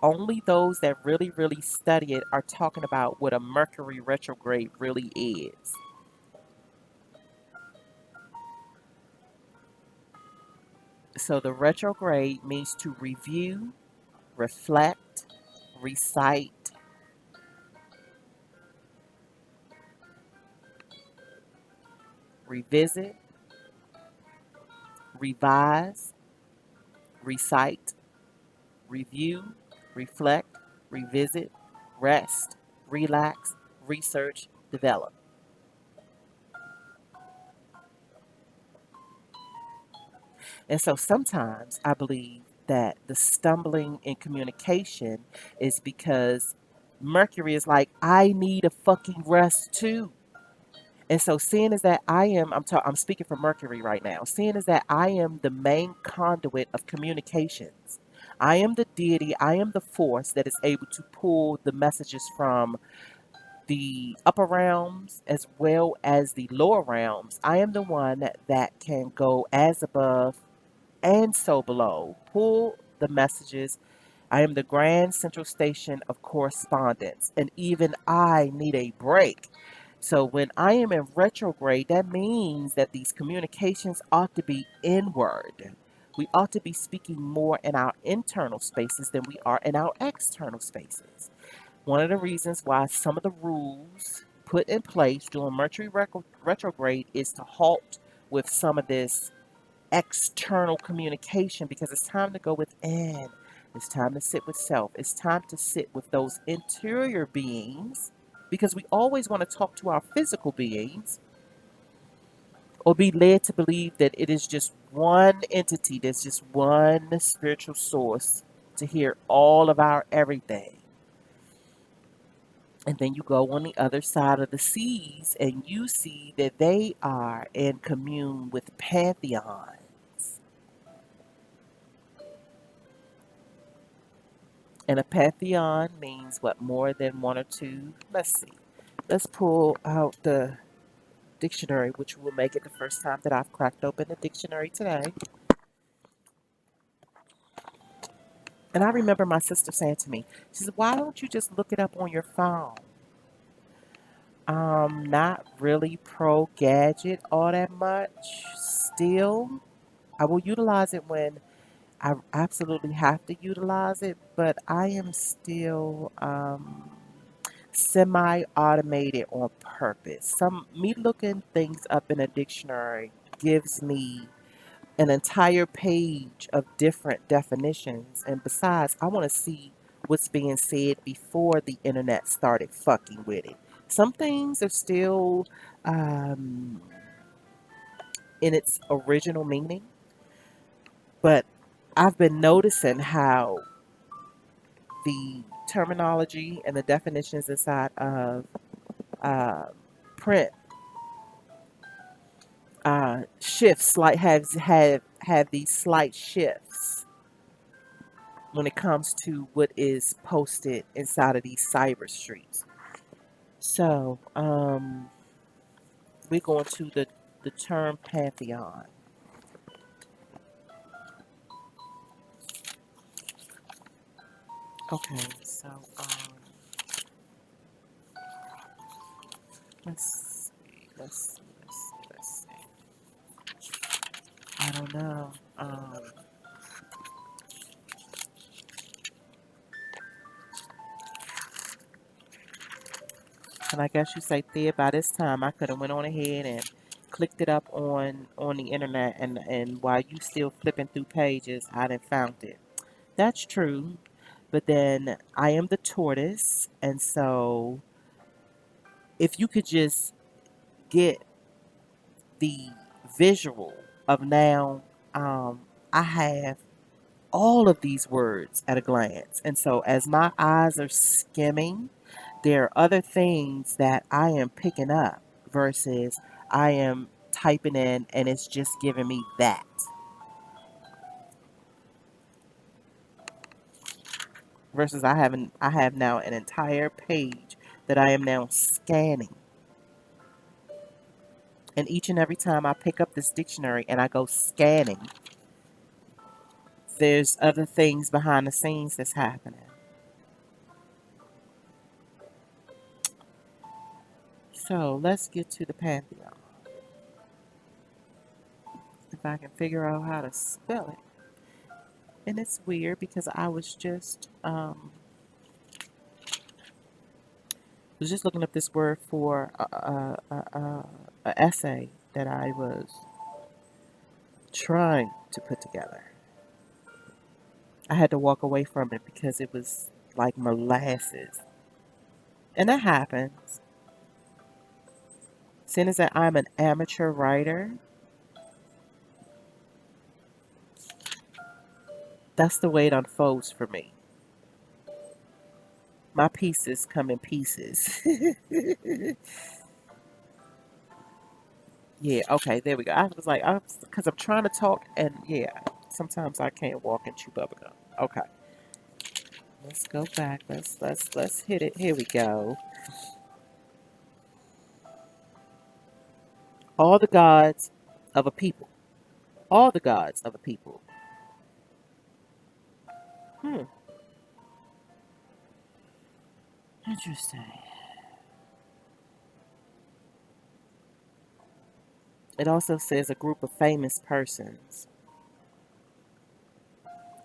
only those that really, really study it are talking about what a Mercury retrograde really is. So the retrograde means to review, reflect, recite, revisit, revise, recite, review, reflect, revisit, rest, relax, research, develop. And so sometimes I believe that the stumbling in communication is because Mercury is like, I need a fucking rest too. And so seeing as that I'm speaking for Mercury right now, seeing as that I am the main conduit of communications. I am the deity, I am the force that is able to pull the messages from the upper realms as well as the lower realms. I am the one that can go as above and so below, pull the messages. I am the grand central station of correspondence, and even I need a break. So when I am in retrograde, that means that these communications ought to be inward. We ought to be speaking more in our internal spaces than we are in our external spaces. One of the reasons why some of the rules put in place during Mercury retrograde is to halt with some of this external communication because it's time to go within. It's time to sit with self. It's time to sit with those interior beings because we always want to talk to our physical beings or be led to believe that it is just one entity, there's just one spiritual source to hear all of our everything. And then you go on the other side of the seas and you see that they are in commune with pantheons. And a pantheon means what, more than one or two? Let's see. Let's pull out the dictionary, which will make it the first time that I've cracked open the dictionary today. And I remember my sister saying to me, she said, why don't you just look it up on your phone? Not really pro gadget all that much. Still, I will utilize it when I absolutely have to utilize it, but I am still semi-automated on purpose. Some me looking things up in a dictionary gives me an entire page of different definitions, and besides, I want to see what's being said before the internet started fucking with it. Some things are still um, in its original meaning, but I've been noticing how the terminology and the definitions inside of uh, print shifts, like have these slight shifts when it comes to what is posted inside of these cyber streets. So we're going to the term pantheon. Okay, so let's see. I don't know. And I guess you say, Thea, by this time I could have went on ahead and clicked it up on the internet, and while you still flipping through pages, I done found it. That's true. But then I am the tortoise, and so if you could just get the visual of now, I have all of these words at a glance. And so as my eyes are skimming, there are other things that I am picking up versus I am typing in and it's just giving me that. Versus I have now an entire page that I am now scanning. And each and every time I pick up this dictionary and I go scanning, there's other things behind the scenes that's happening. So let's get to the Pantheon. If I can figure out how to spell it. And it's weird because I was just looking up this word for a essay that I was trying to put together. I had to walk away from it because it was like molasses. And that happens. Seeing as that I'm an amateur writer, that's the way it unfolds for me. My pieces come in pieces. Yeah, okay, there we go. I was like, because I'm trying to talk, and yeah, sometimes I can't walk and chew bubblegum. Okay, let's go back. Let's hit it. Here we go. All the gods of a people. All the gods of a people. Hmm. Interesting. It also says a group of famous persons.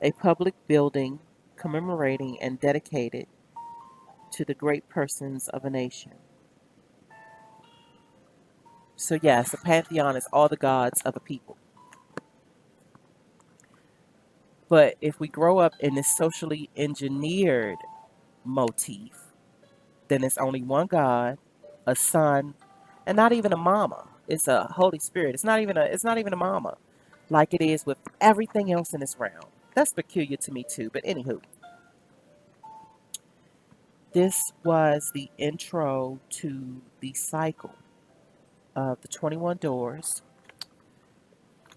A public building commemorating and dedicated to the great persons of a nation. So yes, the pantheon is all the gods of a people. But if we grow up in this socially engineered motif, then it's only one God, a son, and not even a mama. It's a Holy Spirit. It's not even a mama, like it is with everything else in this realm. That's peculiar to me too. But anywho, this was the intro to the cycle of the 21 doors.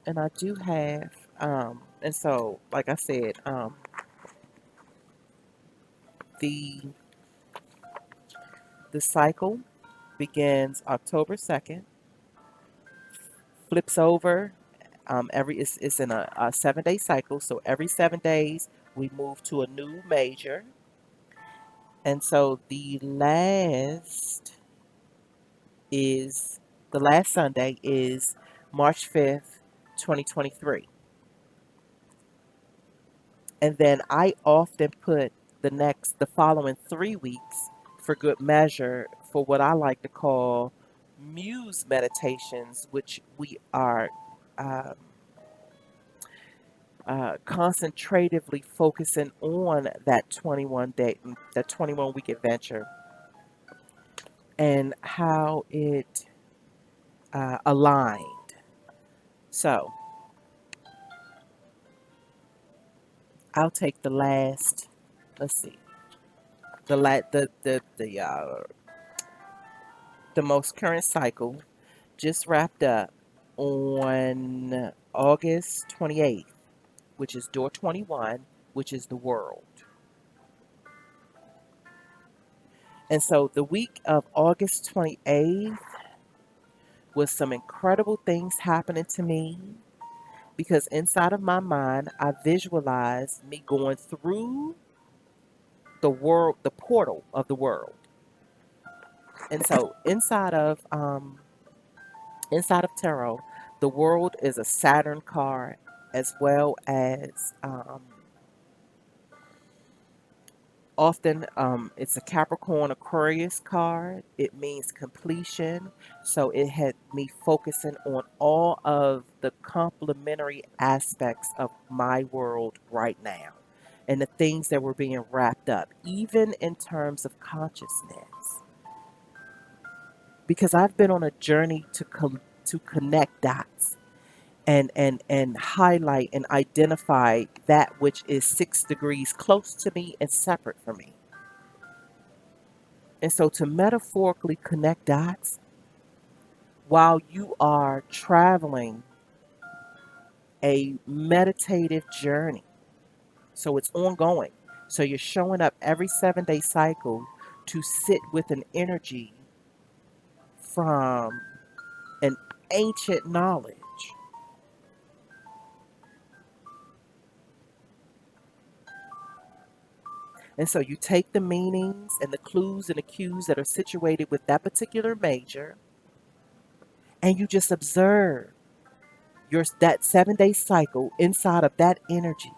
And I do have and so like I said, the the cycle begins October 2nd, flips over it's in a 7-day cycle. So every 7 days we move to a new major. And so is the last Sunday is March 5th, 2023. And then I often put the following 3 weeks for good measure for what I like to call muse meditations, which we are um, concentratively focusing on that 21 week adventure and how it aligned. So I'll take the last, let's see, the most current cycle just wrapped up on August 28th, which is door 21, which is the world. And so the week of August 28th was some incredible things happening to me because inside of my mind, I visualized me going through the world, the portal of the world. And so inside of tarot, the world is a Saturn card as well as often it's a Capricorn Aquarius card. It means completion. So it had me focusing on all of the complementary aspects of my world right now and the things that were being wrapped up, even in terms of consciousness. Because I've been on a journey to connect dots and highlight and identify that which is 6 degrees close to me and separate from me. And so to metaphorically connect dots while you are traveling a meditative journey. So it's ongoing. So you're showing up every 7 day cycle to sit with an energy from an ancient knowledge. And so you take the meanings and the clues and the cues that are situated with that particular major, and you just observe your that 7 day cycle inside of that energy.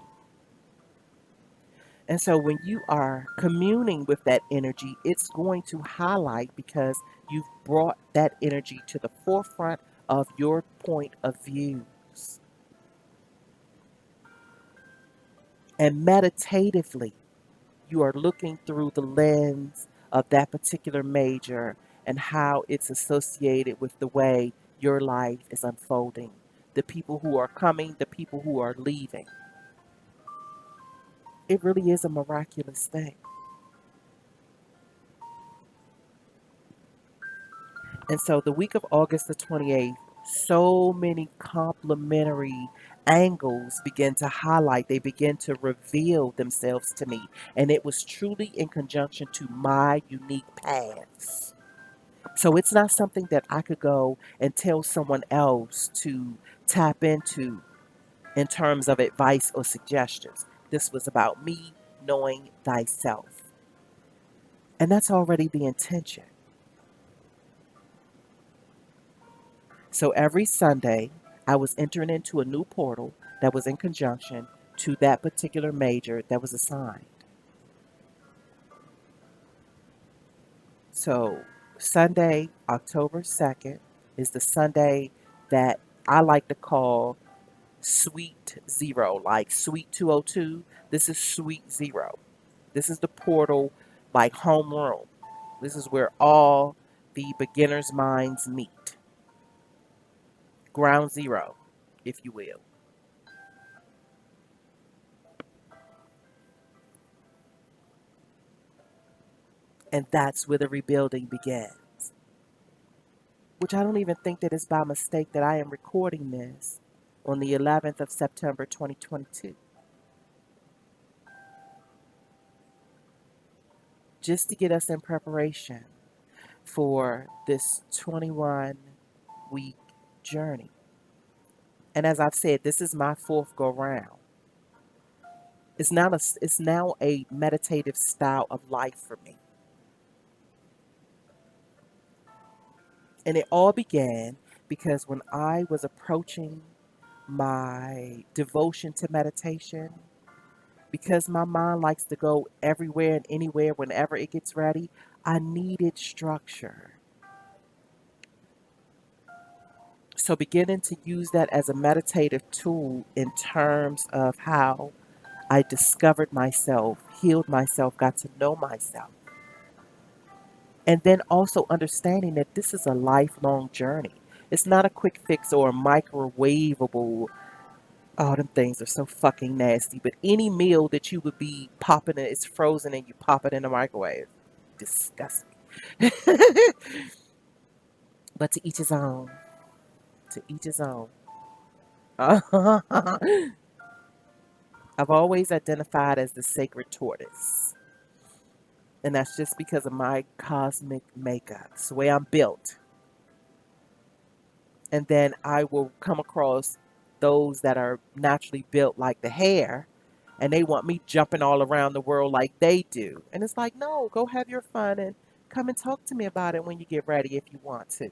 And so when you are communing with that energy, it's going to highlight because you've brought that energy to the forefront of your point of views. And meditatively, you are looking through the lens of that particular major and how it's associated with the way your life is unfolding, the people who are coming, the people who are leaving. It really is a miraculous thing. And so the week of August the 28th, so many complementary angles begin to highlight, they begin to reveal themselves to me. And it was truly in conjunction to my unique paths. So it's not something that I could go and tell someone else to tap into in terms of advice or suggestions. This was about me knowing thyself. And that's already the intention. So every Sunday, I was entering into a new portal that was in conjunction to that particular major that was assigned. So Sunday, October 2nd, is the Sunday that I like to call Suite Zero, like Suite 202. This is Suite Zero. This is the portal, like homeroom. This is where all the beginner's minds meet. Ground zero, if you will. And that's where the rebuilding begins. Which I don't even think that it's by mistake that I am recording this on the 11th of September 2022. Just to get us in preparation for this 21-week journey. And as I've said, this is my fourth go round. It's now a meditative style of life for me. And it all began because when I was approaching my devotion to meditation, because my mind likes to go everywhere and anywhere whenever it gets ready, I needed structure. So, beginning to use that as a meditative tool in terms of how I discovered myself, healed myself, got to know myself. And then also understanding that this is a lifelong journey. It's not a quick fix or a microwavable. Oh, them things are so fucking nasty. But any meal that you would be popping it, it's frozen and you pop it in the microwave. Disgusting. But to each his own. To each his own. I've always identified as the sacred tortoise. And that's just because of my cosmic makeup. It's the way I'm built. And then I will come across those that are naturally built like the hare, and they want me jumping all around the world like they do. And it's like, no, go have your fun and come and talk to me about it when you get ready if you want to.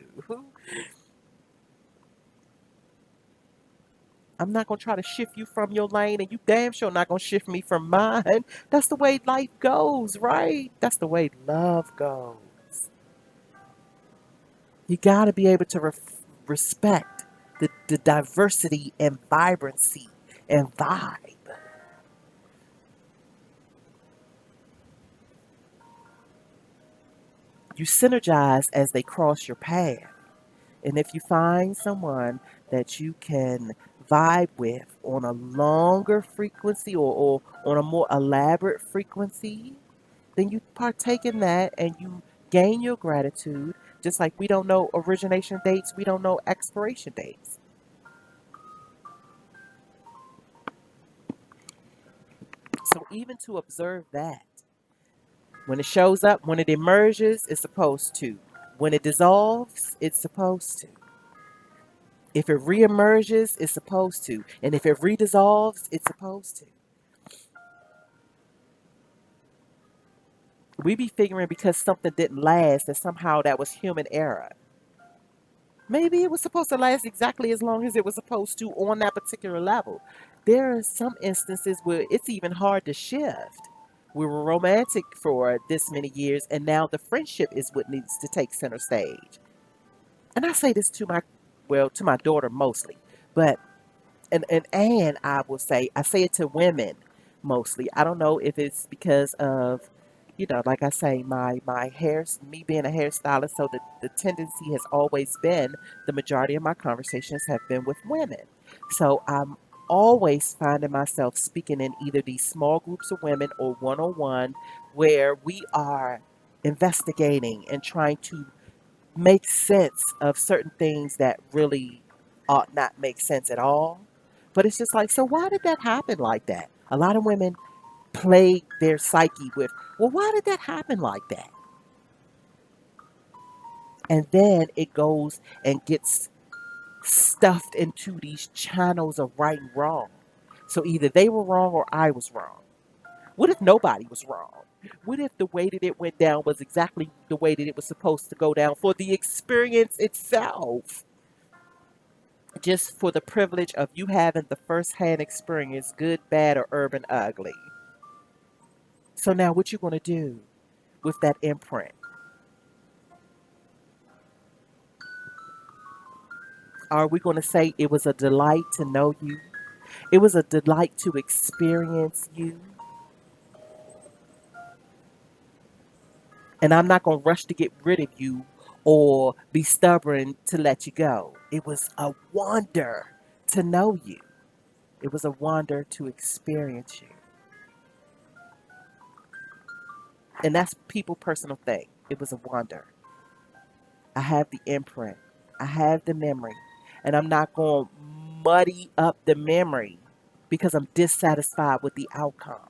I'm not going to try to shift you from your lane, and you damn sure not going to shift me from mine. That's the way life goes, right? That's the way love goes. You got to be able to respect the diversity and vibrancy and vibe. You synergize as they cross your path. And if you find someone that you can vibe with on a longer frequency or on a more elaborate frequency, then you partake in that and you gain your gratitude. Just like we don't know origination dates, we don't know expiration dates. So even to observe that, when it shows up, when it emerges, it's supposed to. When it dissolves, it's supposed to. If it reemerges, it's supposed to. And if it redissolves, it's supposed to. We be figuring because something didn't last that somehow that was human error. Maybe it was supposed to last exactly as long as it was supposed to on that particular level. There are some instances where it's even hard to shift. We were romantic for this many years, and now the friendship is what needs to take center stage. And I say this to to my daughter mostly, but and I will say I say it to women mostly. I don't know if it's because of, like I say, my hair, me being a hairstylist, so the tendency has always been the majority of my conversations have been with women. So I'm always finding myself speaking in either these small groups of women or one on one where we are investigating and trying to make sense of certain things that really ought not make sense at all. But it's just like, so why did that happen like that? A lot of women plague their psyche with, well, why did that happen like that? And then it goes and gets stuffed into these channels of right and wrong. So either they were wrong or I was wrong. What if nobody was wrong? What if the way that it went down was exactly the way that it was supposed to go down for the experience itself? Just for the privilege of you having the first-hand experience, good, bad, or urban ugly. So now what you going to do with that imprint? Are we going to say it was a delight to know you? It was a delight to experience you. And I'm not going to rush to get rid of you or be stubborn to let you go. It was a wonder to know you. It was a wonder to experience you. And that's people personal thing. It was a wonder. I have the imprint. I have the memory. And I'm not going to muddy up the memory because I'm dissatisfied with the outcome.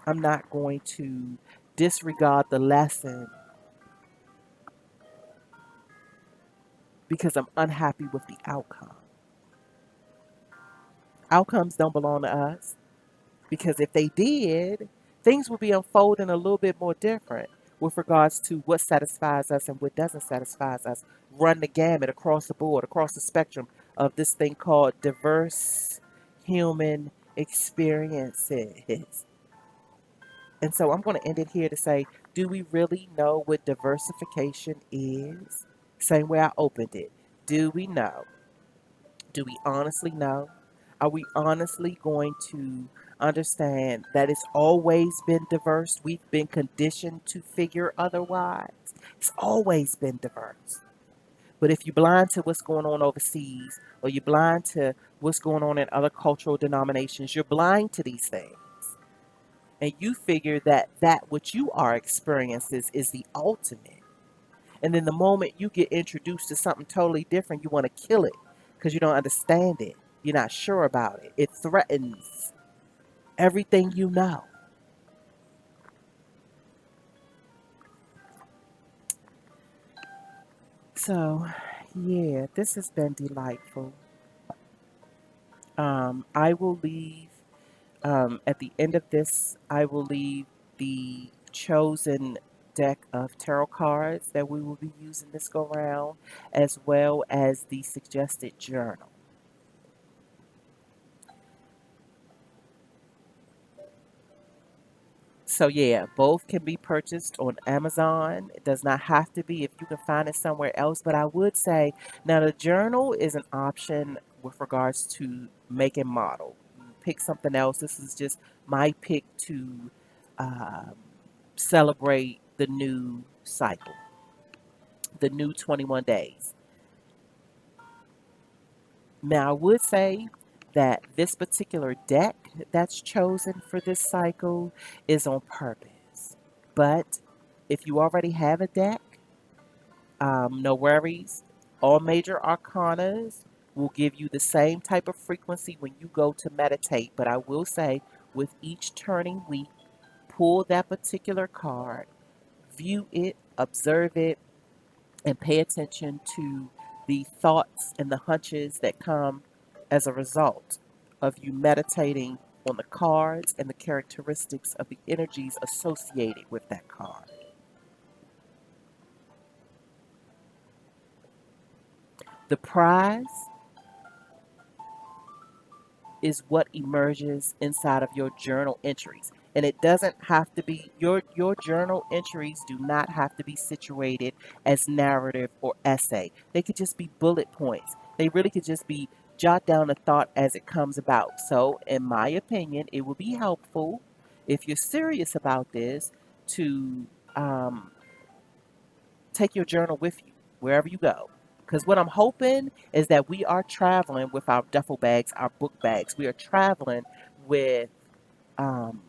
I'm not going to disregard the lesson because I'm unhappy with the outcome. Outcomes don't belong to us because if they did, things would be unfolding a little bit more different with regards to what satisfies us and what doesn't satisfy us. Run the gamut across the board, across the spectrum of this thing called diverse human experiences. And so I'm going to end it here to say, do we really know what diversification is? Same way I opened it. Do we know? Do we honestly know? Are we honestly going to understand that it's always been diverse? We've been conditioned to figure otherwise. It's always been diverse. But if you're blind to what's going on overseas, or you're blind to what's going on in other cultural denominations, you're blind to these things. And you figure that what you are experiencing is the ultimate. And then the moment you get introduced to something totally different, you want to kill it because you don't understand it. You're not sure about it. It threatens everything you know. So, yeah, this has been delightful. I will leave, at the end of this, I will leave the chosen deck of tarot cards that we will be using this go round, as well as the suggested journal. So yeah, both can be purchased on Amazon. It does not have to be if you can find it somewhere else. But I would say now the journal is an option with regards to make and model. You pick something else. This is just my pick to um, celebrate the new cycle, the new 21 days. Now I would say that this particular deck that's chosen for this cycle is on purpose. But if you already have a deck, no worries. All major arcanas will give you the same type of frequency when you go to meditate. But I will say, with each turning week, pull that particular card, view it, observe it, and pay attention to the thoughts and the hunches that come as a result of you meditating on the cards and the characteristics of the energies associated with that card. The prize is what emerges inside of your journal entries. And it doesn't have to be your journal entries do not have to be situated as narrative or essay. They could just be bullet points. They really could just be jot down a thought as it comes about. So, in my opinion, it would be helpful if you're serious about this to um, take your journal with you wherever you go. Because what I'm hoping is that we are traveling with our duffel bags, our book bags. We are traveling with, um,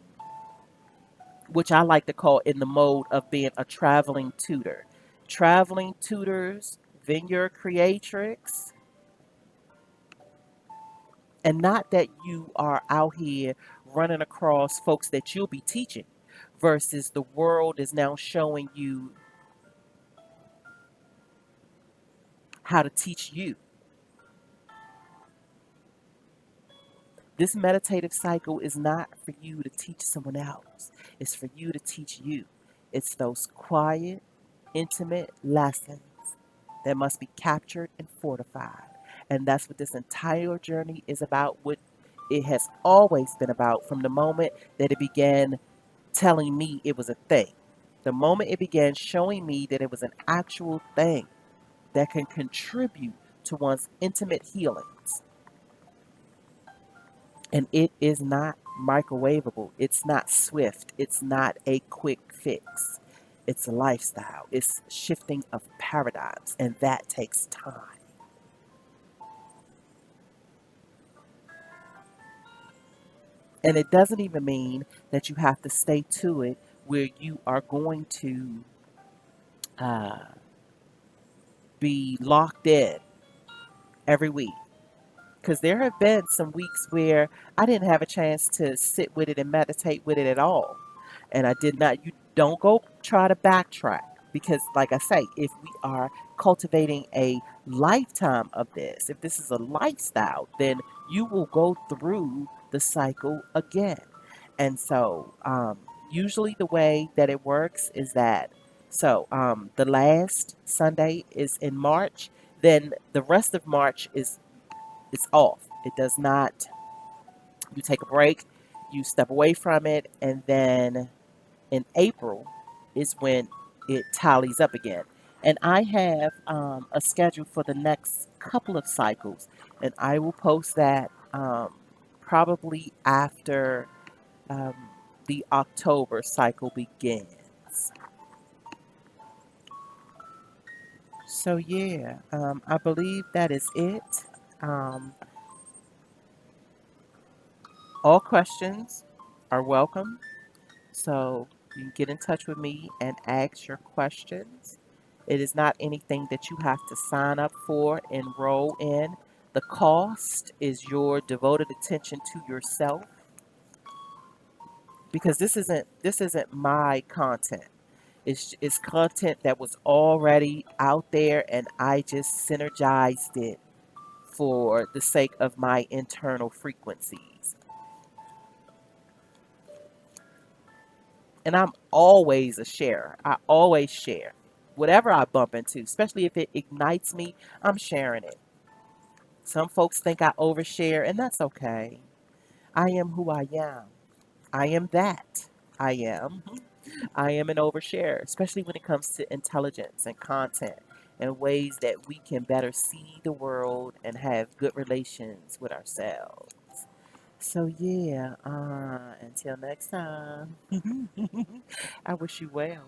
which I like to call in the mode of being a traveling tutor. Traveling tutors, Vineyard Creatrix, and not that you are out here running across folks that you'll be teaching versus the world is now showing you how to teach you. This meditative cycle is not for you to teach someone else. It's for you to teach you. It's those quiet, intimate lessons that must be captured and fortified. And that's what this entire journey is about, what it has always been about from the moment that it began telling me it was a thing. The moment it began showing me that it was an actual thing that can contribute to one's intimate healings. And it is not microwavable. It's not swift. It's not a quick fix. It's a lifestyle. It's shifting of paradigms, and that takes time. And it doesn't even mean that you have to stay to it where you are going to uh, be locked in every week. Because there have been some weeks where I didn't have a chance to sit with it and meditate with it at all. And I did not, you don't go try to backtrack. Because, like I say, if we are cultivating a lifetime of this, if this is a lifestyle, then you will go through the cycle again. And so, usually the way that it works is that the last Sunday is in March, then the rest of March is it's off. It does not, you take a break, you step away from it, and then in April is when it tallies up again. And I have a schedule for the next couple of cycles, and I will post that probably after um, the October cycle begins. So, yeah, I believe that is it. Um, all questions are welcome. So you can get in touch with me and ask your questions. It is not anything that you have to sign up for, enroll in. The cost is your devoted attention to yourself because this isn't my content. It's content that was already out there and I just synergized it for the sake of my internal frequencies. And I'm always a sharer. I always share. Whatever I bump into, especially if it ignites me, I'm sharing it. Some folks think I overshare, and that's okay. I am who I am. I am that. I am. I am an overshare, especially when it comes to intelligence and content and ways that we can better see the world and have good relations with ourselves. So, yeah, until next time, I wish you well.